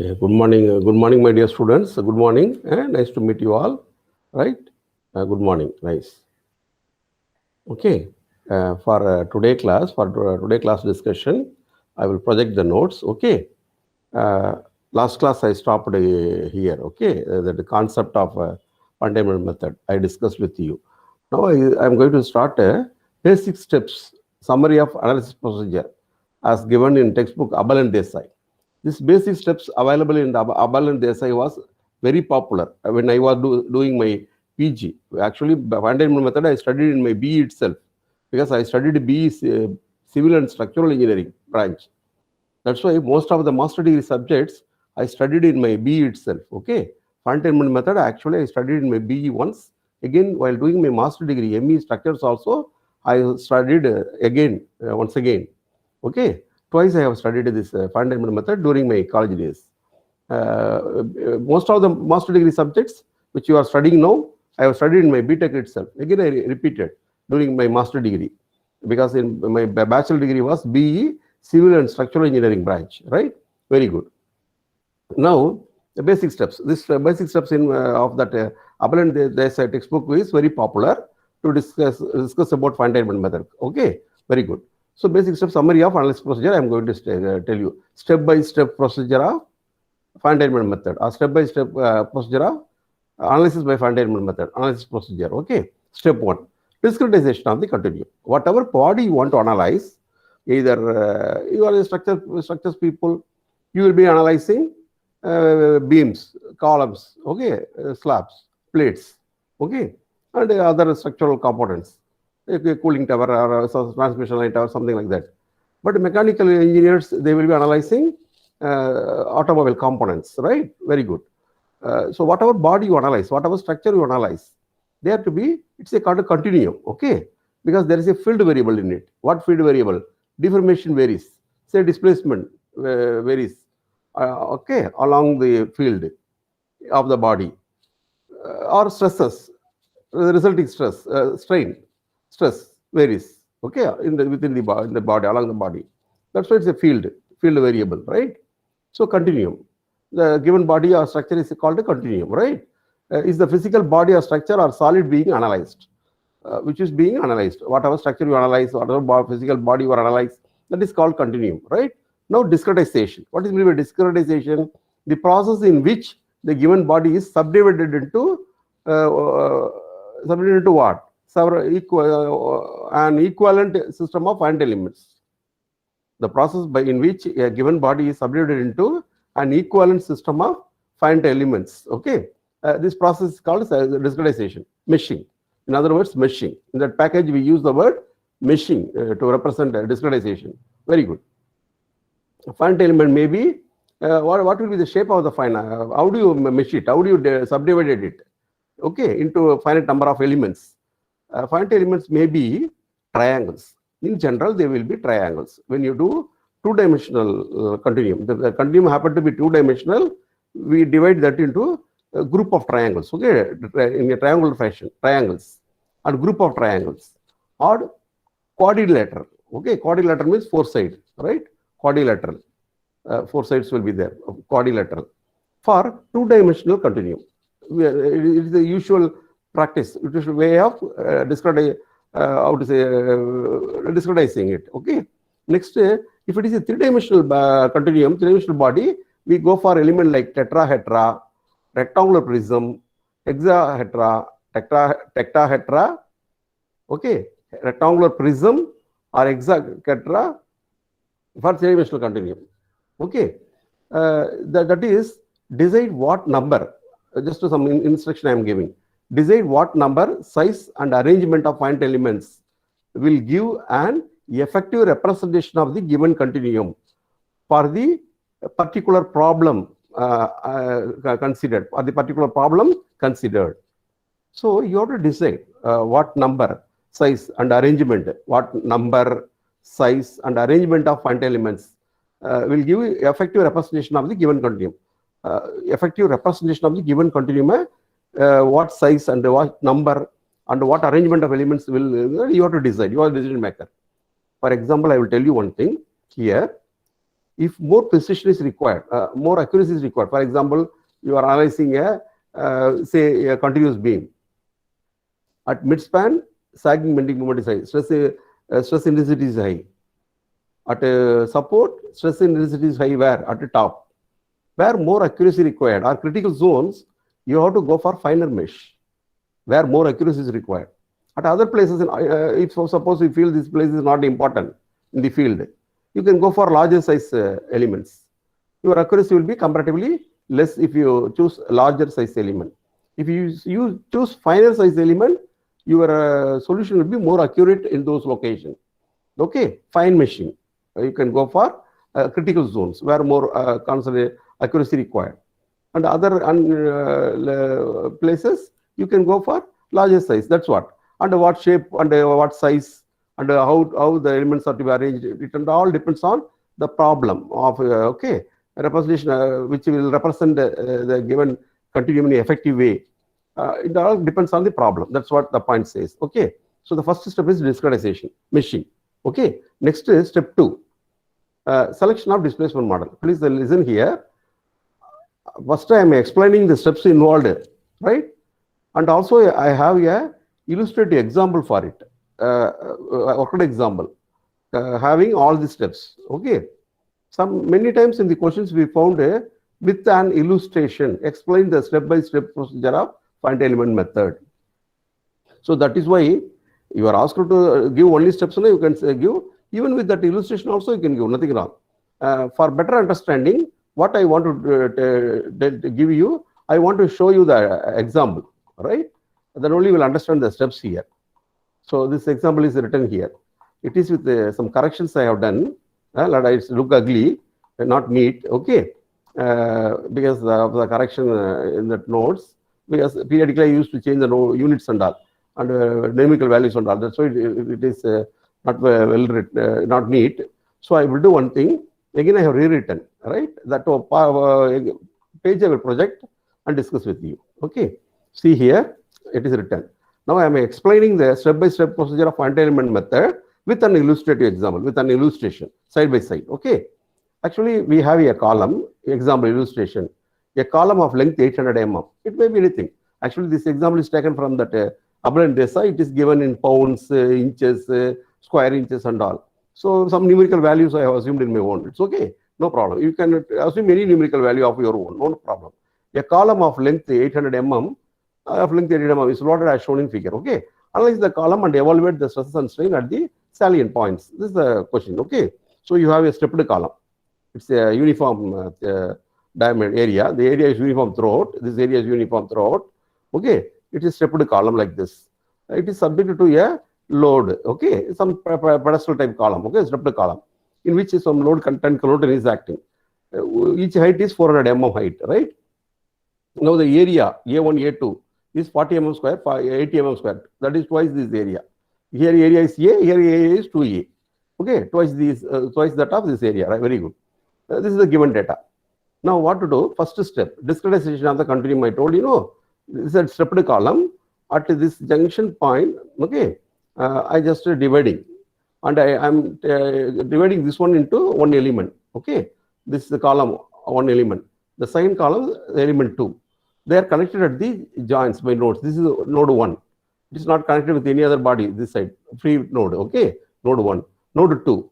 Okay, good morning, my dear students. Good morning. Nice to meet you all. Right? Good morning. Nice. Okay. For today class discussion, I will project the notes. Okay. Uh, Last class I stopped here. Okay, the concept of containment method I discussed with you. Now I'm going to start a basic steps summary of analysis procedure as given in textbook Abel and Desai. This basic steps available in the Abel and Desai was very popular when I was doing my PG. Actually, containment method I studied in my BE itself because I studied BE civil and structural engineering branch. That's why most of the master degree subjects I studied in my BE itself. Okay, containment method actually I studied in my BE once. Again, while doing my master degree ME structures also, I studied once again. Okay, twice I have studied this containment method during my college days. Most of the master degree subjects which you are studying now, I have studied in my BTech itself. Again, I repeated during my master degree because in my bachelor degree was BE civil and structural engineering branch, right? Very good. Now, the basic steps. This basic steps in of that Abel and Desai textbook is very popular to discuss about containment method. Okay, very good. So, basic step summary of analysis procedure. I am going to tell you step by step procedure of containment method or step by step procedure of analysis by containment method. Analysis procedure. Okay. Step 1. Discretization of the continuum. Whatever body you want to analyze, either you are a structures people, you will be analyzing beams, columns, okay, slabs, plates, okay, and other structural components, like a cooling tower or a transmission line tower, something like that. But mechanical engineers, they will be analyzing automobile components, right? Very good. So whatever body you analyze, whatever structure you analyze, they have to be, it's a kind of continuum, okay? Because there is a field variable in it. What field variable? Deformation varies. Say displacement varies, okay, along the field of the body. Or stresses, resulting stress, stress varies, okay, within the body, along the body. That's why it's a field variable, right? So continuum. The given body or structure is called a continuum, right? Is the physical body or structure or solid being analyzed? Which is being analyzed. Whatever structure you analyze, whatever physical body you analyze, that is called continuum, right? Now, discretization. What is meant by discretization? The process in which the given body is subdivided into what? An equivalent system of finite elements. The process in which a given body is subdivided into an equivalent system of finite elements. Okay, this process is called discretization, meshing. In other words, meshing. In that package, we use the word meshing to represent discretization. Very good. A finite element may be, what will be the shape of the finite? How do you mesh it? How do you subdivide it? Okay, into a finite number of elements. Finite elements may be triangles. In general, they will be triangles. When you do two-dimensional continuum, the continuum happen to be two-dimensional, we divide that into a group of triangles, okay, in a triangular fashion, triangles, and group of triangles, or quadrilateral, okay, quadrilateral means four sides, right, quadrilateral, four sides will be there, quadrilateral. For two-dimensional continuum, it is the usual practice, it is a way of discretizing it, okay. Next, if it is a three-dimensional continuum, three-dimensional body, we go for element like tetrahedra, rectangular prism, hexahedra, tetrahedra, okay, rectangular prism or hexahedra for three-dimensional continuum, okay. That is, decide what number, just some instruction I am giving, decide what number, size and arrangement of finite elements will give an effective representation of the given continuum for the particular problem considered, or the particular problem considered. So you have to decide what number, size and arrangement, what number, size and arrangement of finite elements will give effective representation of the given continuum. Effective representation of the given continuum, what size and what number and what arrangement of elements will, you have to decide, you are the decision maker. For example, I will tell you one thing here. if more precision is required, more accuracy is required. For example, you are analyzing say a continuous beam. At midspan, sagging bending moment is high. Stress intensity is high. At support, stress intensity is high where? At the top. Where more accuracy required or critical zones, you have to go for finer mesh, where more accuracy is required. At other places, if suppose you feel this place is not important in the field, you can go for larger size elements. Your accuracy will be comparatively less if you choose a larger size element. If you choose finer size element, your solution will be more accurate in those locations. Okay, fine meshing. You can go for critical zones where more accuracy required. And other places, you can go for larger size. That's what. And what shape and what size and how the elements are to be arranged. It all depends on the problem of representation, which will represent the given continuum in an effective way. It all depends on the problem. That's what the point says. Okay. So the first step is discretization, meshing. Okay. Next is step 2. Selection of displacement model. Please listen here. First, I am explaining the steps involved, right? And also, I have a illustrative example for it, worked example, having all the steps. Okay. Many times in the questions we found with an illustration, explain the step-by-step procedure of finite element method. So that is why you are asked to give only steps. You can give. Even with that illustration also, you can give, nothing wrong. For better understanding, what I want to give you, I want to show you the example, right? Then only you will understand the steps here. So this example is written here. It is with some corrections I have done. It look ugly, not neat, okay? Because of the correction in the notes, because periodically I used to change the units and all, and numerical values and all. That's why it is not well written, not neat. So I will do one thing. Again, I have rewritten, right? That page I will project and discuss with you. Okay. See here, it is written. Now I am explaining the step-by-step procedure of finite element method with an illustrative example, with an illustration, side by side. Okay. Actually, we have a column, example illustration, a column of length 800 mm. It may be anything. Actually, this example is taken from that Abel Desai. It is given in pounds, inches, square inches and all. So some numerical values I have assumed in my own. It's okay, no problem. You can assume any numerical value of your own, no problem. A column of length 800 mm is plotted as shown in figure. Okay, analyze the column and evaluate the stresses and strain at the salient points. This is the question. Okay, so you have a stepped column. It's a uniform diameter area. The area is uniform throughout. This area is uniform throughout. Okay, it is stepped column like this. It is subject to a load, okay, some pedestal type column, okay, stepped column, in which some load 10 kilonewton is acting. Each height is 400 mm height, right? Now the area A1, A2 is 40 mm square, 80 mm square. That is twice this area. Here area is A, here area is 2A. Okay, twice that of this area, right? Very good. This is the given data. Now what to do? First step, discretization of the continuum. I told you, this is a stepped column at this junction point, okay. I just dividing, and I am dividing this one into one element. Okay, this is the column one element. The second column, the element 2. They are connected at the joints by nodes. This is node 1. It is not connected with any other body. This side, free node. Okay, node 1, node 2.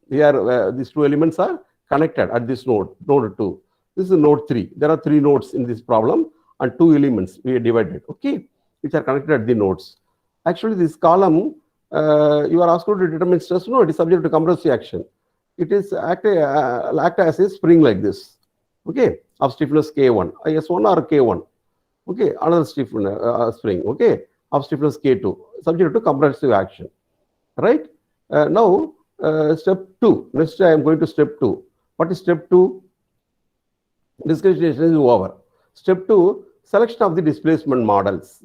Here, these two elements are connected at this node, node 2. This is node 3. There are 3 nodes in this problem, and 2 elements we are divided. Okay, which are connected at the nodes. Actually, this column, you are asked to determine stress. No, it is subject to compressive action. It is act as a spring like this. Okay, of stiffness K1, S1 or K1. Okay, another stiffness spring. Okay, of stiffness K2, subject to compressive action. Right? Now, step 2. Next, I am going to step 2. What is step 2? Discretization is over. Step 2, selection of the displacement models.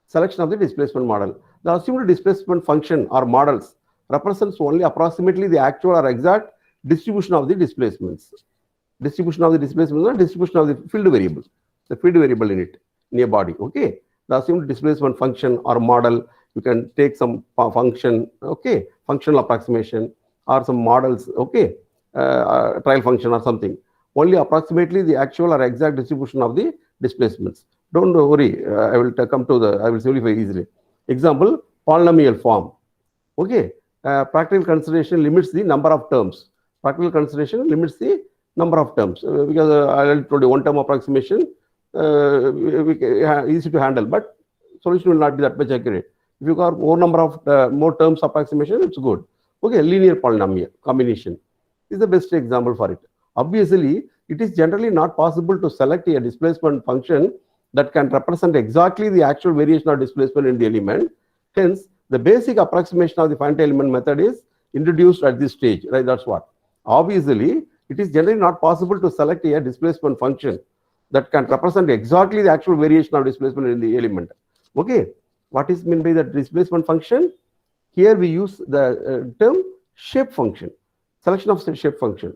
Selection of the displacement model. The assumed displacement function or models represents only approximately the actual or exact distribution of the displacements. Distribution of the displacements or distribution of the field variable. The field variable in it, in a body. Okay. The assumed displacement function or model, you can take some function, okay, functional approximation or some models, okay. trial function or something. Only approximately the actual or exact distribution of the displacements. Don't worry, I will simplify easily. Example, polynomial form. Okay, practical consideration limits the number of terms. Practical consideration limits the number of terms because I already told you one term approximation easy to handle, but solution will not be that much accurate. If you got more number of more terms approximation, it's good. Okay, linear polynomial combination is the best example for it. Obviously, it is generally not possible to select a displacement function that can represent exactly the actual variation of displacement in the element. Hence, the basic approximation of the finite element method is introduced at this stage, right? That's what. Obviously, it is generally not possible to select a displacement function that can represent exactly the actual variation of displacement in the element. Okay, what is meant by the displacement function? Here we use the term shape function, selection of shape function.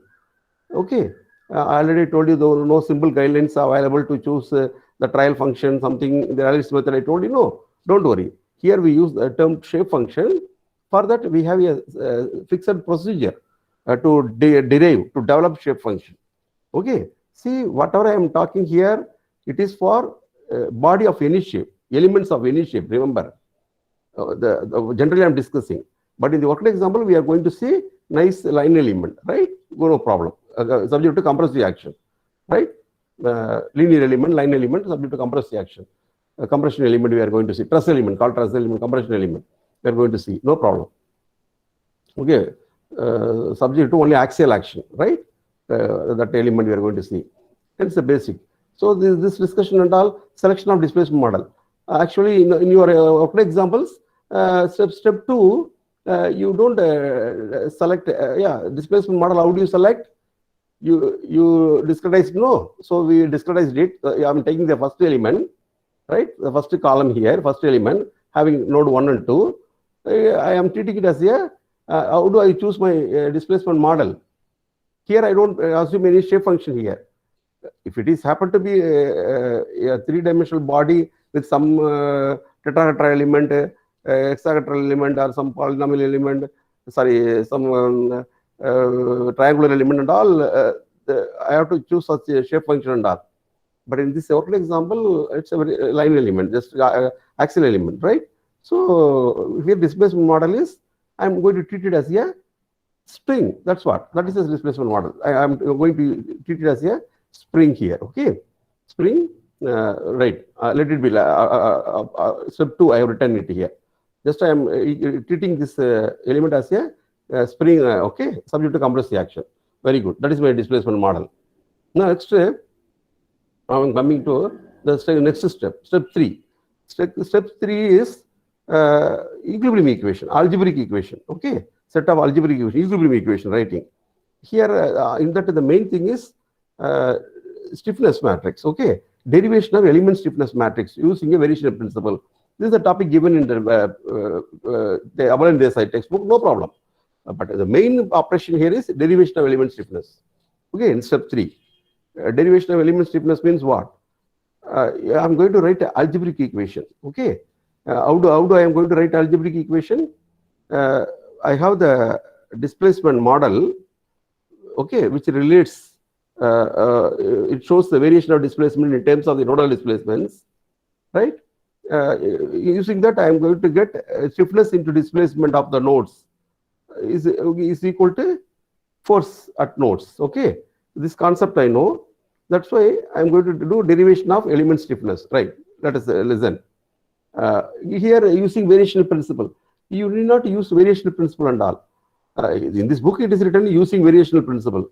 Okay, I already told you there are no simple guidelines available to choose the trial function, something, the analysis method. I told you, no, don't worry. Here we use the term shape function. For that, we have a fixed procedure to derive, to develop shape function. Okay, see, whatever I am talking here, it is for body of any shape, elements of any shape, remember. Generally I am discussing. But in the worked example, we are going to see nice line element, right? No problem. Subject to compressive action, right? Linear element, line element, subject to compressive action. Compression element we are going to see. Truss element, called truss element, compression element. We are going to see, no problem. Okay, subject to only axial action, right? That element we are going to see. Hence the basic. So this discussion and all, selection of displacement model. Actually, in your examples, step 2, you don't select, displacement model. How do you select? You discretize, no. So we discretized it. I'm taking the first element, right? The first column here, first element, having node 1 and 2. I am treating it as a, how do I choose my displacement model? Here I don't assume any shape function here. If it is happen to be a three-dimensional body with some tetrahedral element, hexahedral element, or some polynomial element, sorry, some triangular element and all, I have to choose such a shape function and all. But in this worked example, it's a very line element, just axial element, right? So here displacement model is, I'm going to treat it as a spring. That's what. That is the displacement model. I am going to treat it as a spring here. Okay, spring. Right. Let it be. Step 2. I have written it here. Just I am treating this element as a spring. Okay, subject to compressive action. Very good. That is my displacement model. Now next, I am coming to the next step. Step 3. Step 3 is equilibrium equation, algebraic equation. Okay, set of algebraic equation, equilibrium equation writing. Here, in that the main thing is stiffness matrix. Okay, derivation of element stiffness matrix using a variation principle. This is a topic given in the Abalan Desai textbook. No problem. But the main operation here is derivation of element stiffness. Okay, in step 3, derivation of element stiffness means what? I'm going to write an algebraic equation. Okay, how do I am going to write algebraic equation? I have the displacement model, okay, which relates, it shows the variation of displacement in terms of the nodal displacements, right? Using that, I am going to get stiffness into displacement of the nodes is equal to force at nodes. Okay, this concept I know. That's why I am going to do derivation of element stiffness, right? Let us listen. Here, using variational principle. You need not use variational principle and all. In this book, it is written using variational principle.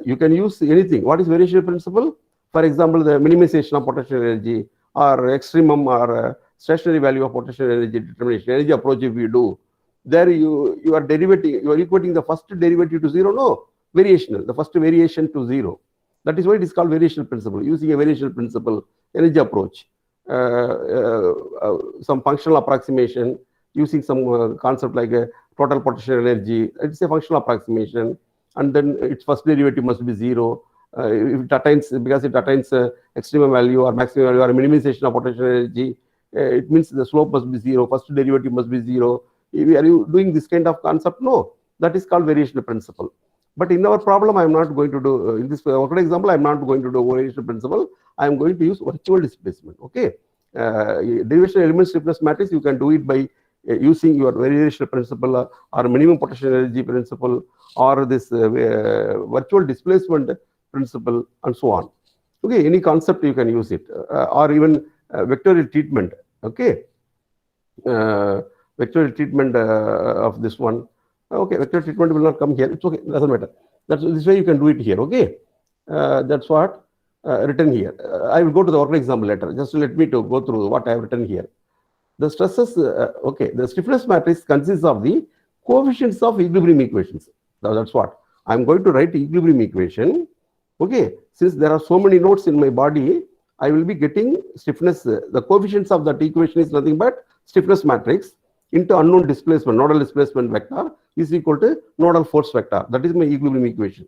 You can use anything. What is variational principle? For example, the minimization of potential energy, or extremum, or stationary value of potential energy determination, energy approach if you do. There you are derivating, you are equating the first derivative to 0. No, variational, the first variation to 0. That is why it is called variational principle. Using a variational principle, energy approach, some functional approximation, using some concept like a total potential energy. It's a functional approximation, and then its first derivative must be 0. If it attains, because it attains extremum value or maximum value or minimization of potential energy, it means the slope must be 0. First derivative must be 0. Are you doing this kind of concept? No, that is called variational principle. But in our problem, I am not going to do, in this worked example, I am not going to do variation principle. I am going to use virtual displacement. Okay. Derivation element stiffness matrix, you can do it by using your variation principle or minimum potential energy principle or this virtual displacement principle and so on. Okay, any concept you can use it, or even vectorial treatment. Okay, vectorial treatment of this one. Okay, vectorial treatment will not come here. It's okay, doesn't matter. That's this way you can do it here. Okay, that's what written here. I will go to the work example later. Just let me to go through what I have written here. The stresses. Okay, the stiffness matrix consists of the coefficients of equilibrium equations. Now that's what I'm going to write equilibrium equation. Okay, since there are so many nodes in my body, I will be getting stiffness. The coefficients of that equation is nothing but stiffness matrix into unknown displacement, nodal displacement vector is equal to nodal force vector. That is my equilibrium equation.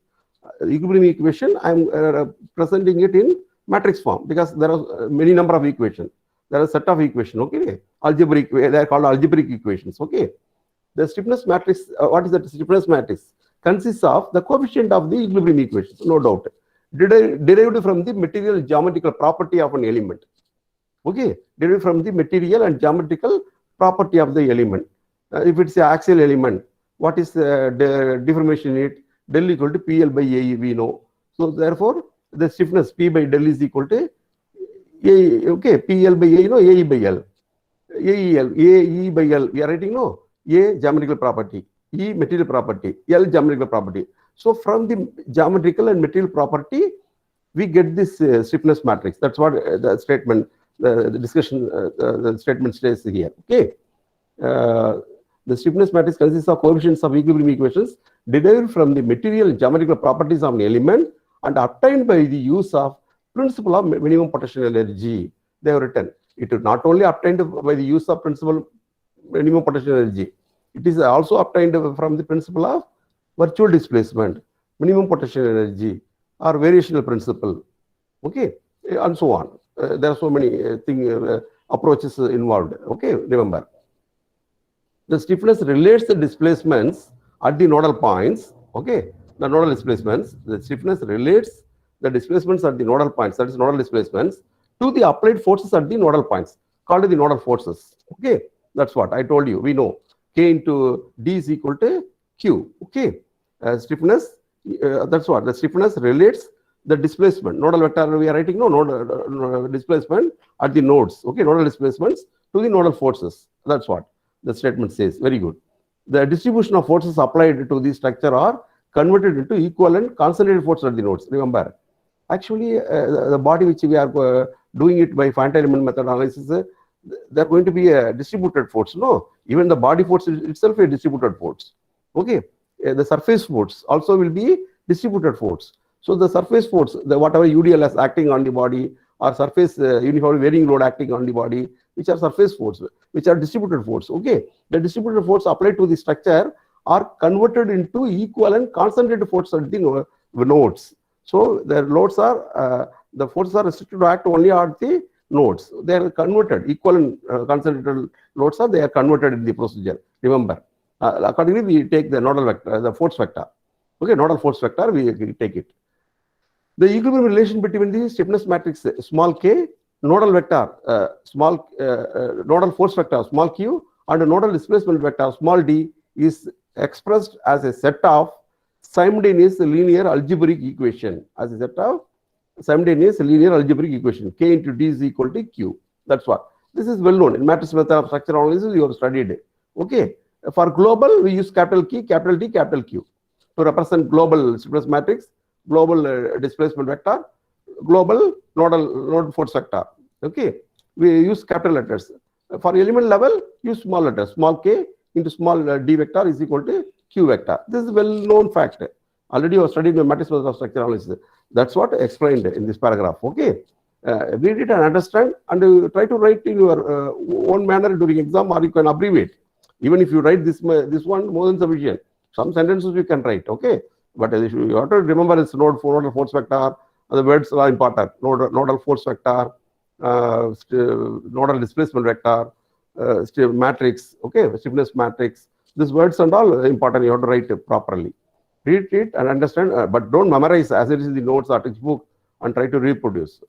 Equilibrium equation, I am presenting it in matrix form because there are many number of equations. There are a set of equations. Okay, algebraic. They are called algebraic equations. Okay, the stiffness matrix. What is that stiffness matrix? Consists of the coefficient of the equilibrium equations, no doubt, derived from the material geometrical property of an element. Okay, derived from the material and geometrical property of the element. If it's an axial element, what is the deformation in it? Del equal to PL by AE, we know. So therefore, the stiffness P by del is equal to A. Okay, PL by A, AE by L. AEL, AE by L. We are writing no. A geometrical property, E material property, L geometrical property. So from the geometrical and material property, we get this stiffness matrix. That's what the statement, the discussion, the statement says here. Okay. The stiffness matrix consists of coefficients of equilibrium equations derived from the material and geometrical properties of an element and obtained by the use of principle of minimum potential energy. They have written it is not only obtained by the use of principle minimum potential energy, it is also obtained from the principle of virtual displacement, minimum potential energy, or variational principle. Okay, and so on. There are so many approaches involved. Okay, remember. The stiffness relates the displacements at the nodal points. Okay, the nodal displacements. The stiffness relates the displacements at the nodal points, that is nodal displacements, to the applied forces at the nodal points, called the nodal forces. Okay, that's what I told you. We know K into D is equal to Q. Okay, stiffness. That's what the stiffness relates the displacement. Nodal vector we are writing no nodal displacement at the nodes. Okay, nodal displacements to the nodal forces. That's what the statement says. Very good. The distribution of forces applied to the structure are converted into equivalent concentrated forces at the nodes. Remember, actually, the body which we are doing it by finite element method analysis, they're going to be a distributed force. No, even the body force itself is a distributed force. Okay, the surface force also will be distributed force. So the surface force, the whatever UDL is acting on the body, or surface uniform varying load acting on the body, which are surface force, which are distributed force. Okay, the distributed force applied to the structure are converted into equivalent concentrated force at the nodes. So the loads are the forces are restricted to act only at the nodes. They are converted equivalent concentrated loads are they are converted in the procedure. Remember, accordingly we take the nodal vector, the force vector. Okay, nodal force vector we take it. The equilibrium relation between the stiffness matrix small k, nodal vector nodal force vector small q, and nodal displacement vector small d is expressed as a set of simultaneous linear algebraic equation. As a set of simultaneous linear algebraic equation, k into d is equal to q. That's what. This is well known in matrix method of structural analysis. You have studied. Okay. For global, we use capital K, capital D, capital Q to represent global stiffness matrix, global displacement vector, global nodal force vector. Okay, we use capital letters. For element level, use small letters. Small k into small d vector is equal to q vector. This is a well-known fact. Already you have studied the matrix method of structural analysis. That's what explained in this paragraph. Okay, read it and understand, and try to write in your own manner during exam, or you can abbreviate. Even if you write this one, more than sufficient. Some sentences you can write. Okay. But you have to remember it's nodal force vector. The words are important. Nodal force vector, nodal displacement vector, matrix. Okay, stiffness matrix. These words and all important. You have to write it properly. Read it and understand, but don't memorize as it is in the notes or textbook and try to reproduce.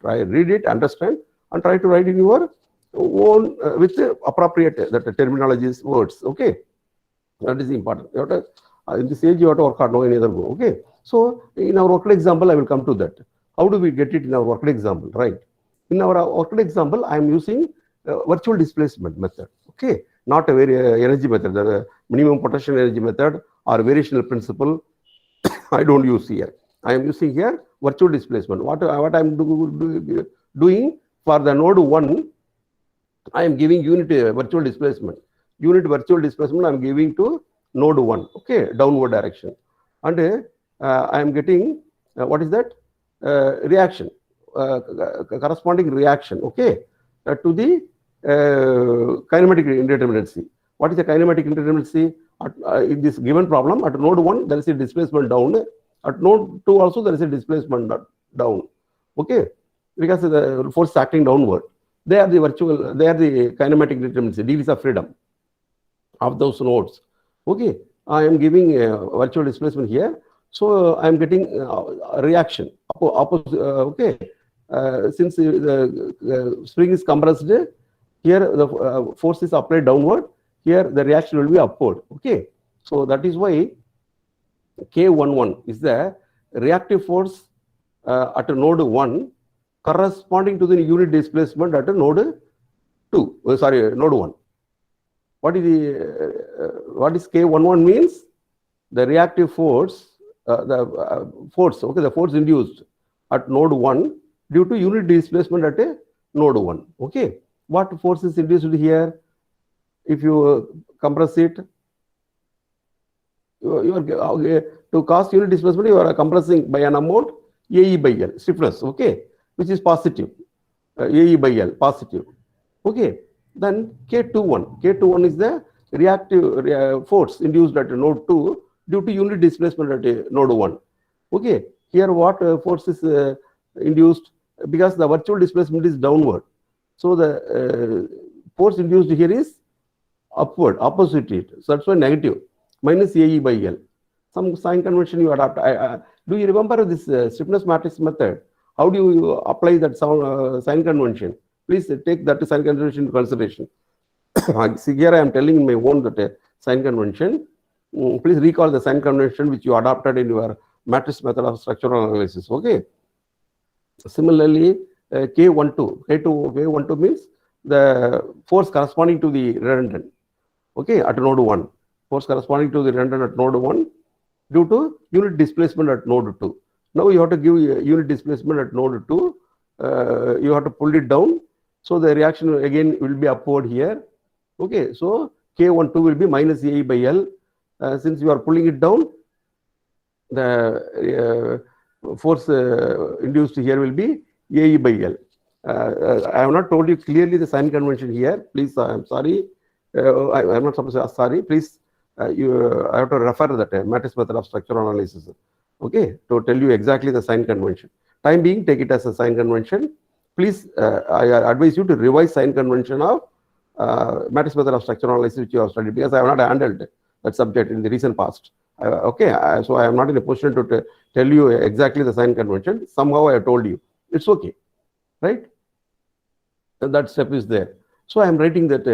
Try read it, understand, and try to write in your own with the appropriate that terminologies, words. Okay, that is important. You have to, in this age, you have to work hard. No any other go. Okay. So in our worked example, I will come to that. How do we get it in our worked example? Right. In our worked example, I am using virtual displacement method. Okay, not a very energy method, the minimum potential energy method or variational principle. I don't use here. I am using here virtual displacement. What I am doing for the node 1, I am giving unit virtual displacement. Unit virtual displacement I am giving to node 1, okay, downward direction. And I am getting, what is that? Reaction, corresponding reaction, okay, to the kinematic indeterminacy. What is the kinematic indeterminacy? In this given problem, at node 1, there is a displacement down. At node 2 also, there is a displacement down, okay, because the force acting downward. They are the kinematic indeterminacy, degrees of freedom of those nodes. Okay, I am giving virtual displacement here. So I am getting a reaction. Okay, since the spring is compressed, here the force is applied downward. Here the reaction will be upward. Okay, so that is why K11 is the reactive force at node 1 corresponding to the unit displacement at node 2. Node 1. What is K11 means? The reactive force, the force induced at node 1 due to unit displacement at node 1. Okay, what force is induced here? If you compress it, to cause unit displacement, you are compressing by an amount AE by L, stiffness, okay, which is positive, AE by L, positive. Okay, then K21 is the reactive force induced at node 2 due to unit displacement at node 1. Okay, here what force is induced? Because the virtual displacement is downward. So the force induced here is upward, opposite it. So that's why negative, minus AE by L. Some sign convention you adopt. Do you remember this stiffness matrix method? How do you apply that sign convention? Please take that sign convention into consideration. See, here I am telling in my own that sign convention. Please recall the sign convention which you adopted in your matrix method of structural analysis. Okay. Similarly, K12 means the force corresponding to the redundant. Okay, at node 1. Force corresponding to the redundant at node 1 due to unit displacement at node 2. Now you have to give unit displacement at node 2. You have to pull it down. So the reaction again will be upward here. Okay, so K12 will be minus AE by L. Since you are pulling it down, the force induced here will be AE by L. I have not told you clearly the sign convention here. Please, I am sorry. I am not supposed to say sorry. Please, I have to refer that matrix method of structural analysis. Okay, to tell you exactly the sign convention. Time being, take it as a sign convention. Please, I advise you to revise sign convention of matrix method of structural analysis which you have studied, because I have not handled that subject in the recent past. Okay, so I am not in a position to tell you exactly the sign convention. Somehow I have told you. It's okay, right? And that step is there. So I am writing that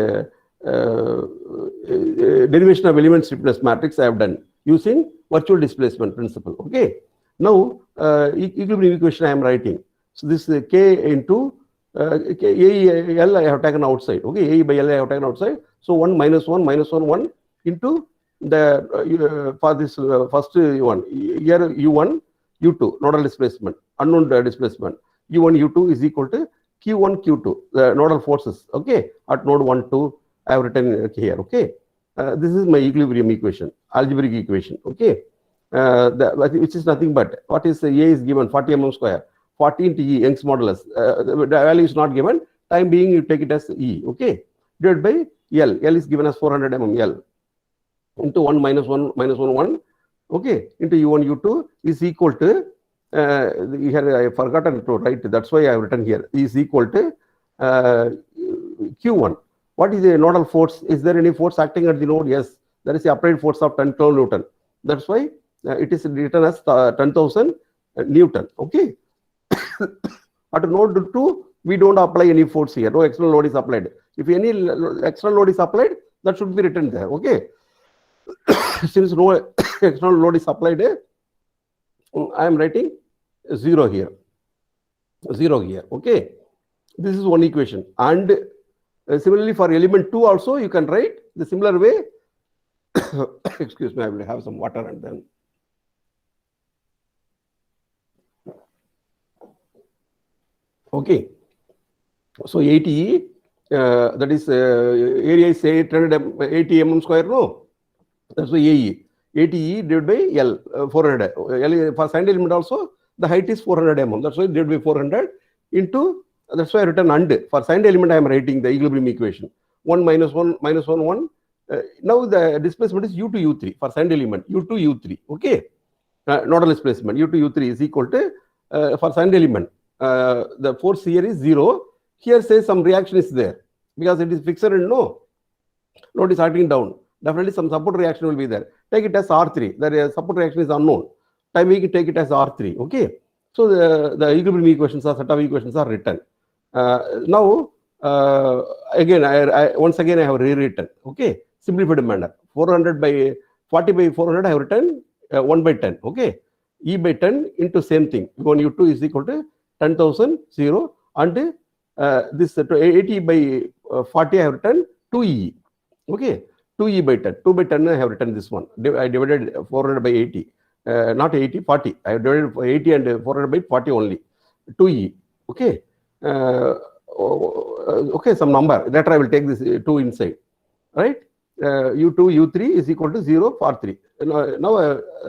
derivation of element stiffness matrix I have done using virtual displacement principle. Okay. Now equilibrium equation I am writing. So this K into AEL I have taken outside. Okay, AE by L I have taken outside. So 1 minus 1 minus 1 1 into the for this first one here U1 U2 nodal displacement, unknown displacement. U1 U2 is equal to Q1 Q2, the nodal forces. Okay, at node 1 2 I have written here. Okay, this is my equilibrium equation, algebraic equation. Okay, which is nothing but what is A is given 40 mm square, 40 into E, Young's modulus. The value is not given. Time being, you take it as E. Okay, divided by L. L is given as 400 mm L into 1 minus 1 minus 1 1. Okay, into U1 U2 is equal to here I forgotten to write. That's why I have written here is equal to Q1. What is the nodal force? Is there any force acting at the node? Yes, there is a applied force of 10 kilonewton. That's why it is written as 10,000 Newton. Okay. At node 2, we don't apply any force here. No external load is applied. If any external load is applied, that should be written there. Okay. Since no external load is applied, I am writing 0 here. 0 here. Okay. This is one equation. And similarly for element 2 also, you can write the similar way. Excuse me, I will have some water and then. Okay. So 80, that is area is 880 mm square, no? That's why AE. 80E divided by L, 400. L, for signed element also, the height is 400 mm. That's why divided by 400 into, that's why I written and. For signed element, I am writing the equilibrium equation. 1 minus 1 minus 1, 1. Now the displacement is U2, U3 for signed element, U2, U3. Okay. Nodal displacement, U2, U3 is equal to, for signed element, the force here is 0. Here says some reaction is there because it is fixed and no load is acting down. Definitely some support reaction will be there. Take it as R3. The support reaction is unknown. Time we can take it as R3. Okay. So the equilibrium equations or set of equations are written. Now again, once again I have rewritten. Okay. Simplified manner. 400 by 40 by 400 I have written 1 by 10. Okay. E by 10 into same thing. 1 U2 is equal to 10,000 0 and this 80 by 40 I have written 2E. Okay. 2E by 10. 2 by 10 I have written this one. I divided 400 by 80. Not 80, 40. I have divided 80 and 400 by 40 only. 2E. Okay. Okay, some number. Later I will take this 2 inside. Right? U2, U3 is equal to 0 for 3. Now I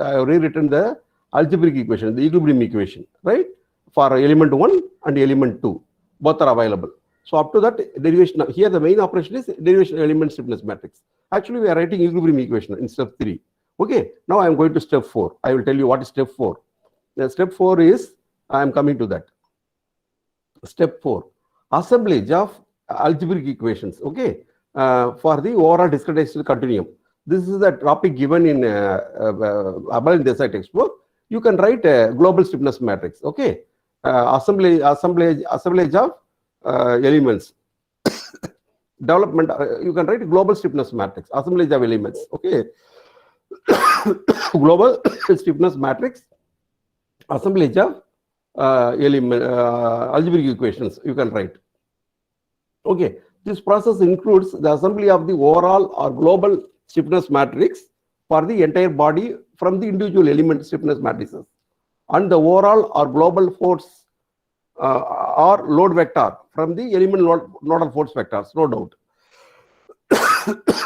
have rewritten the algebraic equation, the equilibrium equation. Right? For element 1 and element 2. Both are available. So up to that derivation, here the main operation is derivation element stiffness matrix. Actually, we are writing equilibrium equation in step 3. Okay, now I am going to step 4. I will tell you what is step 4. Step 4 is, I am coming to that. Step 4, assemblage of algebraic equations. Okay, for the overall discretized continuum. This is the topic given in Abel Desai textbook. You can write a global stiffness matrix. Okay, assemblage of elements. Development, you can write global stiffness matrix, assemblage of elements. Okay. Global stiffness matrix, assemblage of element, algebraic equations you can write. Okay. This process includes the assembly of the overall or global stiffness matrix for the entire body from the individual element stiffness matrices and the overall or global force or load vector from the element nodal force vectors, no doubt.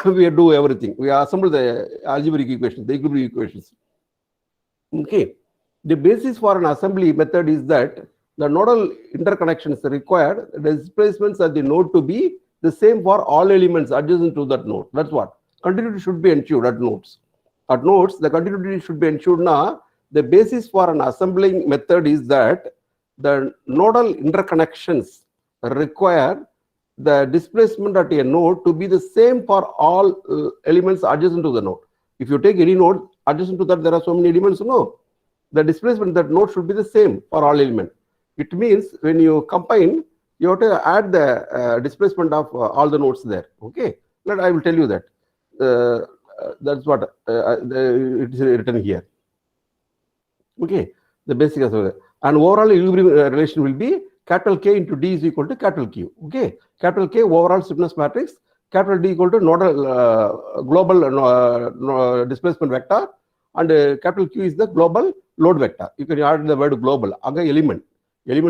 We do everything. We assemble the algebraic equations, the equilibrium equations. Okay. The basis for an assembly method is that the nodal interconnections required, the displacements at the node to be the same for all elements adjacent to that node. That's what. Continuity should be ensured at nodes. At nodes, the continuity should be ensured now. The basis for an assembling method is that the nodal interconnections require the displacement at a node to be the same for all elements adjacent to the node. If you take any node adjacent to that, there are so many elements, no. The displacement that node should be the same for all elements. It means when you combine, you have to add the displacement of all the nodes there. Okay, I will tell you that. That's what it is written here. Okay, the basic assembly. And overall equilibrium relation will be capital K into D is equal to capital Q. Okay, capital K overall stiffness matrix, capital D equal to nodal global displacement vector, and capital Q is the global load vector. You can add the word global. Again, element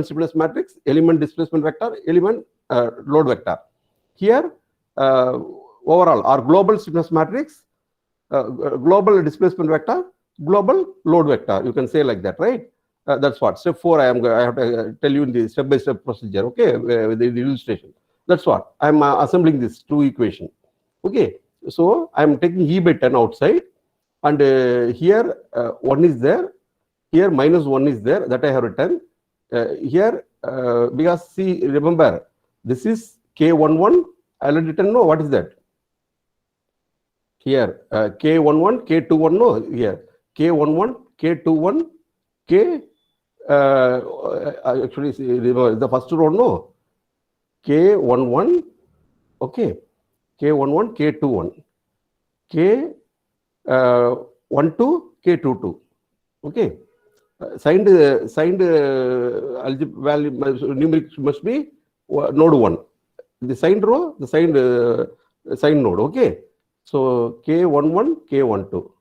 stiffness matrix, element displacement vector, element load vector. Here, overall or global stiffness matrix, global displacement vector, global load vector. You can say like that, right? That's what step 4. I have to tell you in the step-by-step procedure. Okay, with the illustration. That's what I'm assembling this 2 equation. Okay, so I'm taking E by 10 outside, and here 1 is there. Here -1 is there, that I have written. Here because see, remember this is K11. I already written. No, what is that? Here K11, K21. No, here K11, K21, K, actually, the first row, no, K11, okay, K11, K21, K12, K22, okay. Signed algebra value numeric must be node 1. The signed row, the signed node, okay. So K11, K12,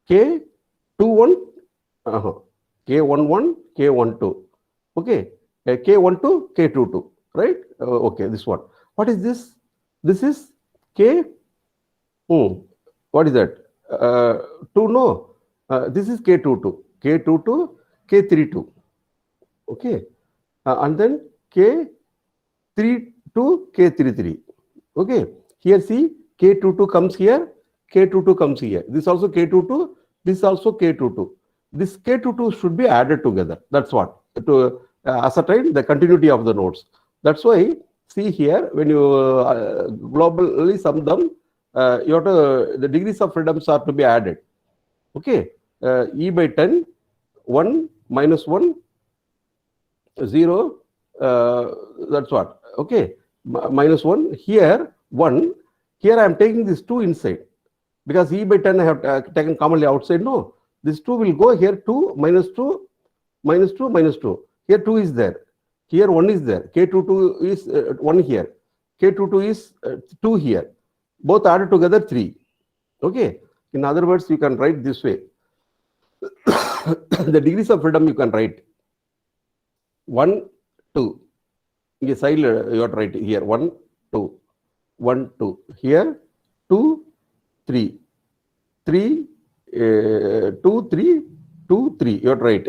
K21, K11, K12, okay, K12, K22, right? Okay, this one. What is this? This is K. What is that? 2, no. This is K22, K22, K32, okay, and then K32, K33, okay. Here see, K22 comes here, K22 comes here. This also K22, this also K22. This K22 should be added together. That's what, to ascertain the continuity of the nodes. That's why, see here, when you globally sum them, you have to, the degrees of freedoms are to be added. Okay, E by 10, 1, minus 1, 0, that's what, okay, minus 1, here 1, here I am taking this 2 inside, because E by 10 I have taken commonly outside, no, this 2 will go here, 2, minus 2, minus 2, minus 2, here 2 is there, here 1 is there, K22 is 1 here, K22 is 2 here, both added together 3, okay. In other words, you can write this way. The degrees of freedom you can write 1, 2. In the side, you have to write here 1, 2, 1, 2. Here 2, 3, 3, 2, 3, 2, 3. You have to write.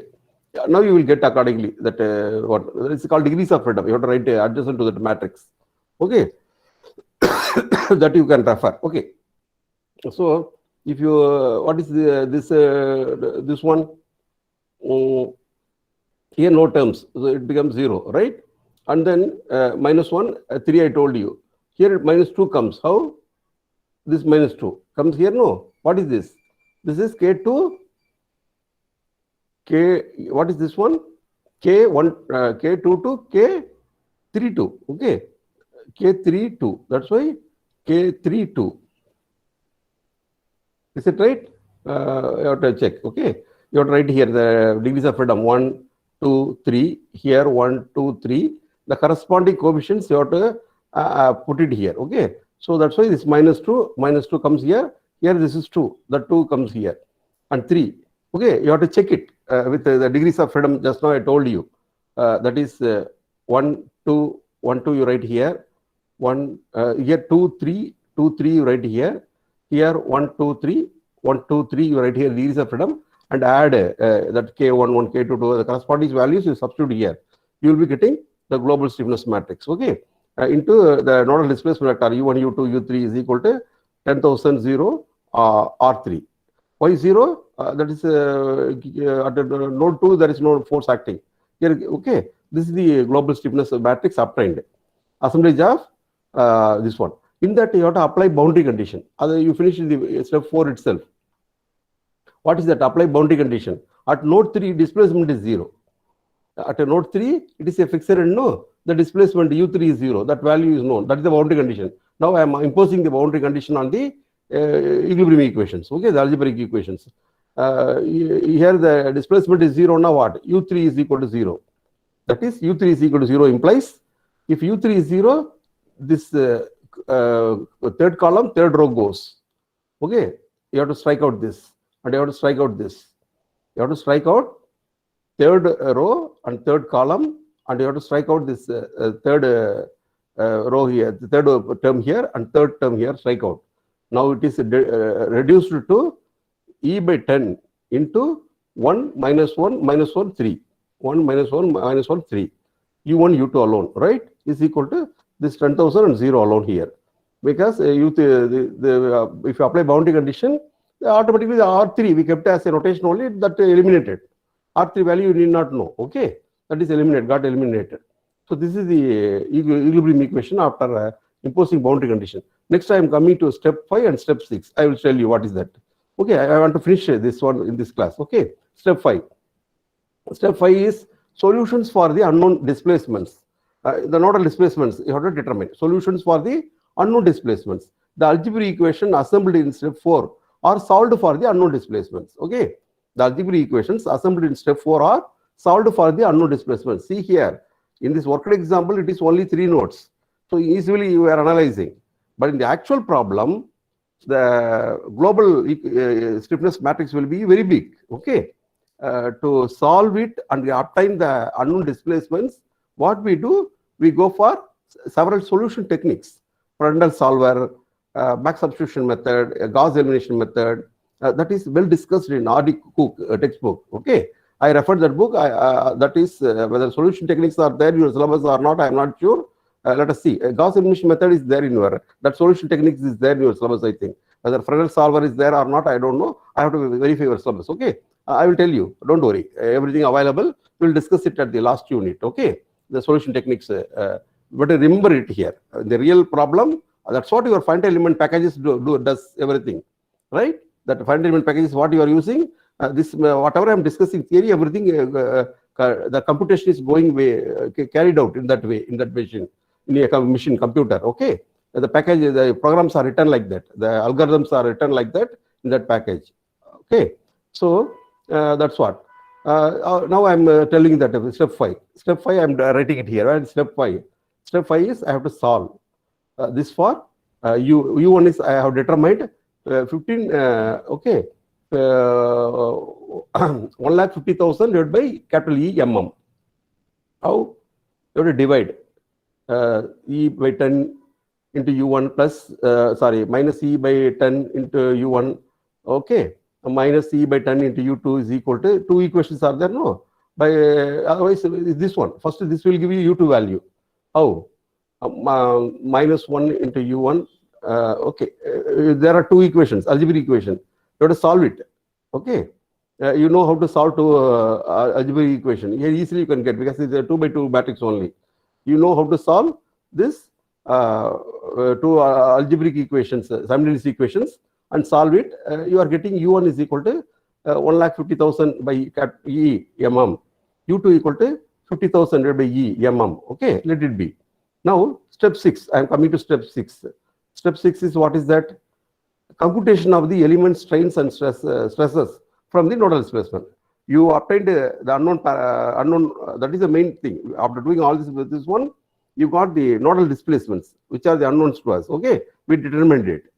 Now you will get accordingly that what it's called degrees of freedom. You have to write adjacent to that matrix. Okay, that you can refer. Okay, so if you what is this one? Here no terms, so it becomes 0, right? And then minus 1, 3 I told you. Here minus 2 comes. How? This minus 2 comes here, no? What is this? This is K2, K, what is this one? K1, K22, K32, okay? K32, that's why K32. Is it right? You have to check, okay? You have to write here the degrees of freedom 1, 2, 3. Here 1, 2, 3. The corresponding coefficients you have to put it here, okay? So that's why this minus 2 comes here. Here this is 2. The 2 comes here, and 3. Okay, you have to check it with the degrees of freedom. Just now I told you that is 1, 2, 1, 2. You write here 1. Here 2, 3, 2, 3. You write here. Here 1, 2, 3, 1, 2, 3. You write here degrees of freedom and add that K11, K22, the corresponding values you substitute here. You will be getting the global stiffness matrix. Okay, into the nodal displacement vector U1, U2, U3 is equal to 10,000 0 R3. Why 0? That is at node 2 there is no force acting here. Okay, this is the global stiffness matrix obtained. Assemblage of this one. In that you have to apply boundary condition. You finish the step 4 itself. What is that? Apply boundary condition. At node 3 displacement is 0. At a node 3 it is a fixed and no. The displacement U3 is 0. That value is known. That is the boundary condition. Now I am imposing the boundary condition on the equilibrium equations. Okay, the algebraic equations. Here the displacement is 0. Now what? U3 is equal to 0. That is U3 is equal to 0 implies if U3 is 0, this third column, third row goes. Okay, you have to strike out this and you have to strike out this. You have to strike out third row and third column, and you have to strike out this third row here, the third term here and third term here, strike out. Now it is reduced to E by 10 into 1 minus 1 minus 1 3. 1 minus 1 minus 1 3. U1 U2 alone, right, is equal to this 10,000 and 0 alone here. Because if you apply boundary condition, automatically the R3 we kept as a notation only, that eliminated. R3 value you need not know. Okay, that is eliminated, got eliminated. So this is the equilibrium equation after imposing boundary condition. Next I am coming to step 5 and step 6. I will tell you what is that. Okay, I want to finish this one in this class. Okay, step 5. Step 5 is solutions for the unknown displacements. The nodal displacements you have to determine. Solutions for the unknown displacements. The algebraic equation assembled in step 4 are solved for the unknown displacements. Okay, the algebraic equations assembled in step 4 are solved for the unknown displacements. See here, in this worked example, it is only 3 nodes. So easily you are analyzing. But in the actual problem, the global stiffness matrix will be very big. Okay. To solve it and obtain the unknown displacements, what we do, we go for several solution techniques. Prandtl solver, back substitution method, Gauss elimination method, that is well discussed in R.D. Cook textbook. Okay, I referred that book. That is whether solution techniques are there in your syllabus or not, I am not sure. Let us see. Gauss elimination method is there in your, that solution techniques is there in your syllabus, I think. Whether Prandtl solver is there or not, I don't know. I have to verify your syllabus. Okay. I will tell you, don't worry, everything available. We'll discuss it at the last unit, okay? The solution techniques, but remember it here. The real problem, that's what your finite element packages does everything, right? That finite element package is what you are using. This, whatever I'm discussing theory, everything, the computation is going carried out in that way, in that machine, in a machine computer, okay? The package, the programs are written like that. The algorithms are written like that in that package, okay? So, that's what. Now I'm telling that step 5. Step 5, I'm writing it here. And step 5. Step 5 is I have to solve this for U1 is I have determined 15. Okay, 1,50,000 divided by capital E mm. How you have to divide E by 10 into U1 plus minus E by 10 into U1. Okay. Minus E by 10 into U2 is equal to 2 equations are there, no? By otherwise this one. First this will give you U2 value. How? Minus 1 into U1. Okay, there are 2 equations, algebraic equation. You have to solve it. Okay, you know how to solve to algebraic equation. Here easily you can get because it's a 2 by 2 matrix only. You know how to solve this 2 algebraic equations, simultaneous equations, and solve it. You are getting U1 is equal to 1,50,000 by E mm. U2 equal to 50,000 by E mm. Okay, let it be. Now, step 6. I am coming to step 6. Step 6 is what is that? Computation of the element strains and stresses from the nodal displacement. You obtained the unknown, that is the main thing. After doing all this with this one, you got the nodal displacements, which are the unknowns to us. Okay, we determined it.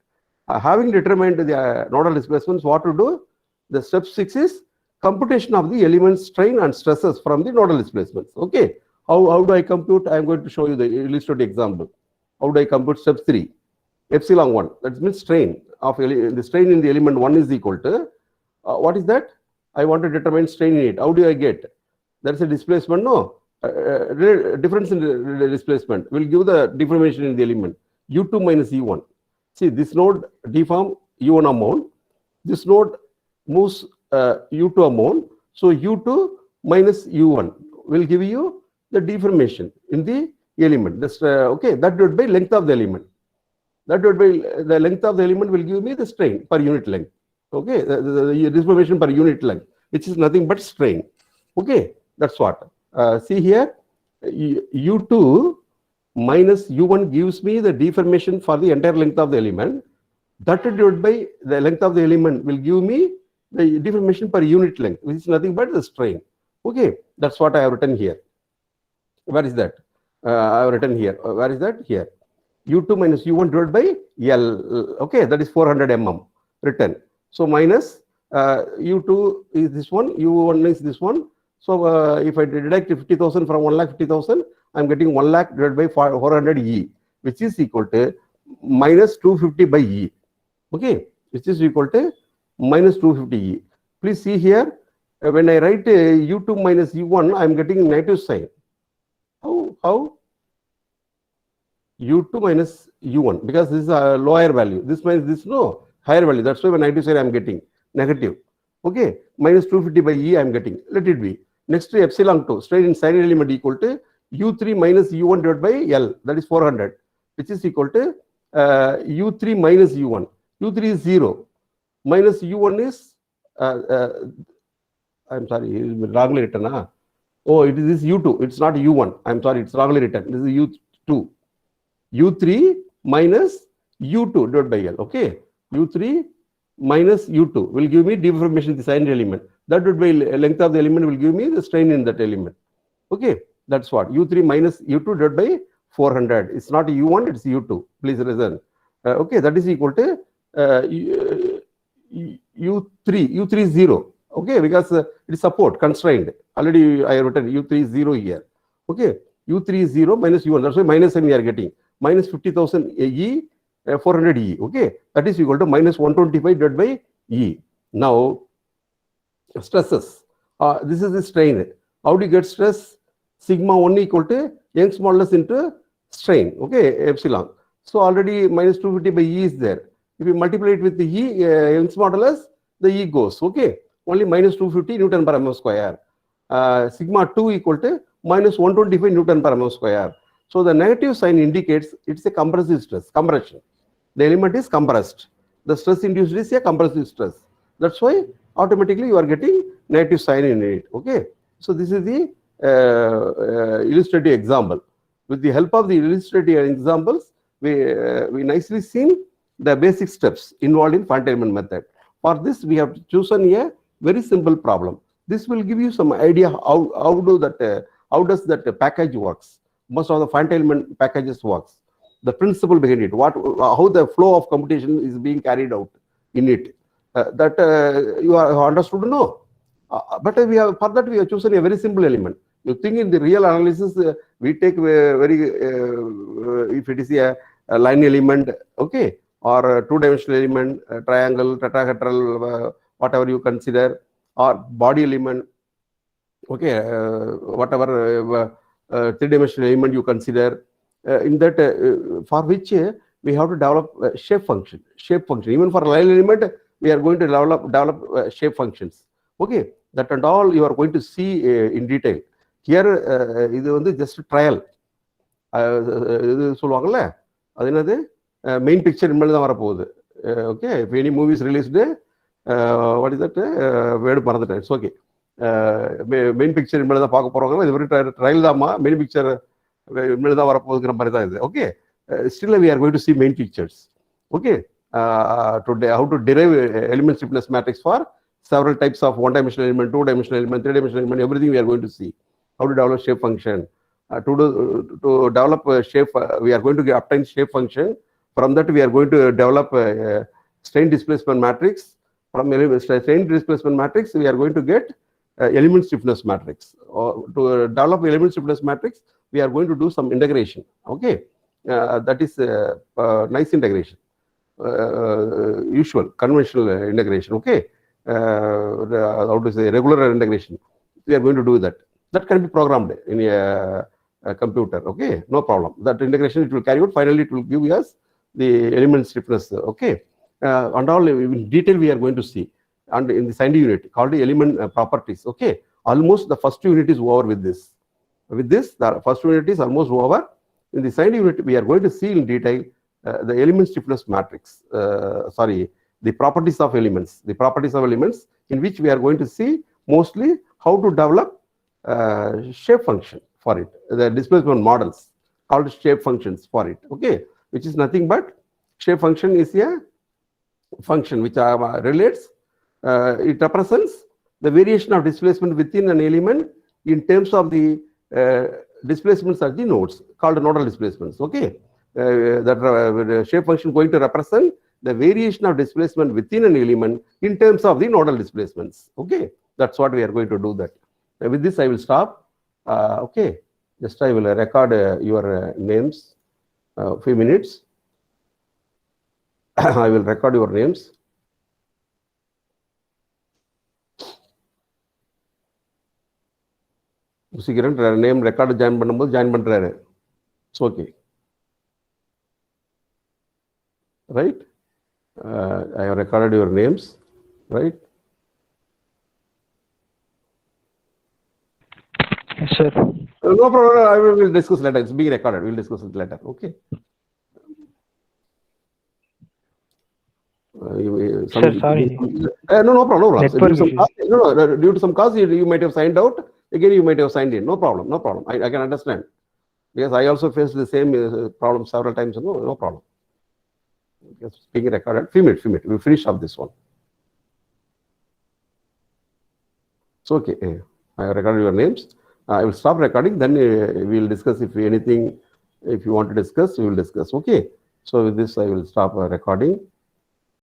Having determined the nodal displacements, what to do? The step 6 is computation of the element strain and stresses from the nodal displacements. Okay, how do I compute? I am going to show you the illustrative example. How do I compute step 3? Epsilon 1, that means strain of the strain in the element 1 is equal to what is that? I want to determine strain in it. How do I get? There is a displacement, no? Difference in the displacement will give the deformation in the element U2 minus E1. See, this node deform U1 amount, this node moves U2 amount, so U2 minus U1 will give you the deformation in the element. This, okay, that divided by length of the element. That divided by the length of the element will give me the strain per unit length. Okay, the deformation per unit length, which is nothing but strain. Okay, that's what. See here, U2 minus U1 gives me the deformation for the entire length of the element. That divided by the length of the element will give me the deformation per unit length, which is nothing but the strain. Okay, that's what I have written here. Where is that? I have written here. Where is that? Here. U2 minus U1 divided by L. Okay, that is 400 mm written. So minus U2 is this one, U1 is this one. So if I deduct 50,000 from 1,50,000, I am getting 1 lakh divided by 400 E, which is equal to minus 250 by E. Okay, which is equal to minus 250 E. Please see here, when I write U2 minus U1, I am getting negative sign. How? U2 minus U1, because this is a lower value. This means this no higher value. That's why when negative sign I am getting negative. Okay, minus 250 by E I am getting. Let it be. Next to epsilon 2, strain in single element equal to U3 minus U1 divided by L, that is 400, which is equal to U3 minus U1. U3 is 0. minus U1 is, I'm sorry, it is wrongly written. Oh, it is this U2. It's not U1. I'm sorry, it's wrongly written. This is U2. U3 minus U2 divided by L. Okay. U3 minus U2 will give me deformation of the signed element. That would be length of the element will give me the strain in that element. Okay. That's what. U3 minus U2 divided by 400. It's not U1, it's U2. Please listen. Okay. That is equal to U3. U3 is 0. Okay. Because it is support constrained. Already I have written U3 is 0 here. Okay. U3 is 0 minus U1. That's why minus n we are getting. Minus 50,000 E, 400 E. Okay. That is equal to minus 125 divided by E. Now, stresses. This is the strain. How do you get stress? Sigma 1 equal to Young's modulus into strain. Okay. Epsilon. So already minus 250 by E is there. If you multiply it with the E, Young's modulus, the E goes. Okay. Only minus 250 Newton per mm square. Sigma 2 equal to minus 125 Newton per mm square. So the negative sign indicates it's a compressive stress, compression. The element is compressed. The stress induced is a compressive stress. That's why automatically you are getting negative sign in it. Okay. So this is the illustrative example. With the help of the illustrative examples, we nicely seen the basic steps involved in Fontainebleau method. For this, we have chosen a very simple problem. This will give you some idea how does that package works. Most of the Fontainebleau packages works. The principle behind it, how the flow of computation is being carried out in it. You are understood? No. But for that we have chosen a very simple element. You think in the real analysis, we take if it is a line element, okay, or a two-dimensional element, triangle, tetrahedral, whatever you consider, or body element, okay, whatever three-dimensional element you consider, in that for which we have to develop shape function. Even for a line element, we are going to develop shape functions. Okay, that and all you are going to see in detail. Here, இது வந்து just trial. இது சொல்லுவாங்கல்ல, அது என்னது main picture இனிமேல் தான் வரப்போகுது. Okay, இப்போ any movies released what is that word மறந்துட்டேன். It's okay. மெயின் பிக்சர் இனிமேல் தான் பார்க்க போகிறவங்க. இது வெறும் ட்ரையல் தான்மா, மெயின் பிக்சர் இனிமேல் தான் வரப்போகுதுங்கிற மாதிரி தான் இது. Okay, still we are going to see main pictures. Okay, how to derive element stiffness matrix for several types of one-dimensional element, two-dimensional element, three-dimensional element, everything we are going to see. How to develop shape function. To develop a shape, we are going to obtain shape function. From that, we are going to develop a strain displacement matrix. From strain displacement matrix, we are going to get element stiffness matrix. To develop element stiffness matrix, we are going to do some integration. Okay, that is nice integration, usual conventional integration. Okay, how to say regular integration. We are going to do that. That can be programmed in a computer. Okay, no problem. That integration it will carry out. Finally, it will give us the element stiffness. Okay, and all in detail we are going to see. And in the second unit called the element properties. Okay, almost the first unit is over with this. With this, the first unit is almost over. In the second unit, we are going to see in detail the element stiffness matrix. The properties of elements. The properties of elements in which we are going to see mostly how to develop shape function for it. The displacement models called shape functions for it. Okay, which is nothing but shape function is a function which relates. It represents the variation of displacement within an element in terms of the displacements of the nodes called nodal displacements. Okay, that shape function going to represent the variation of displacement within an element in terms of the nodal displacements. Okay, that's what we are going to do that. With this, I will stop. Okay, just I will record your names. Few minutes. I will record your names. Secret name record join பண்ணும்போது join பண்றாரு. It's okay. Right? I have recorded your names. Right? Yes, sir. No problem. I will discuss later. It's being recorded. We'll discuss it later. Okay. Sir, sorry. No problem, no problem. So Network issues. due to some cause, you might have signed out. Again, you might have signed in. No problem, no problem. I can understand. Because I also faced the same problem several times. No problem. It's being recorded. Few minutes. We'll finish up this one. So, okay. I have recorded your names. I will stop recording. Then we will discuss if anything, if you want to discuss, we will discuss. Okay. So with this, I will stop recording.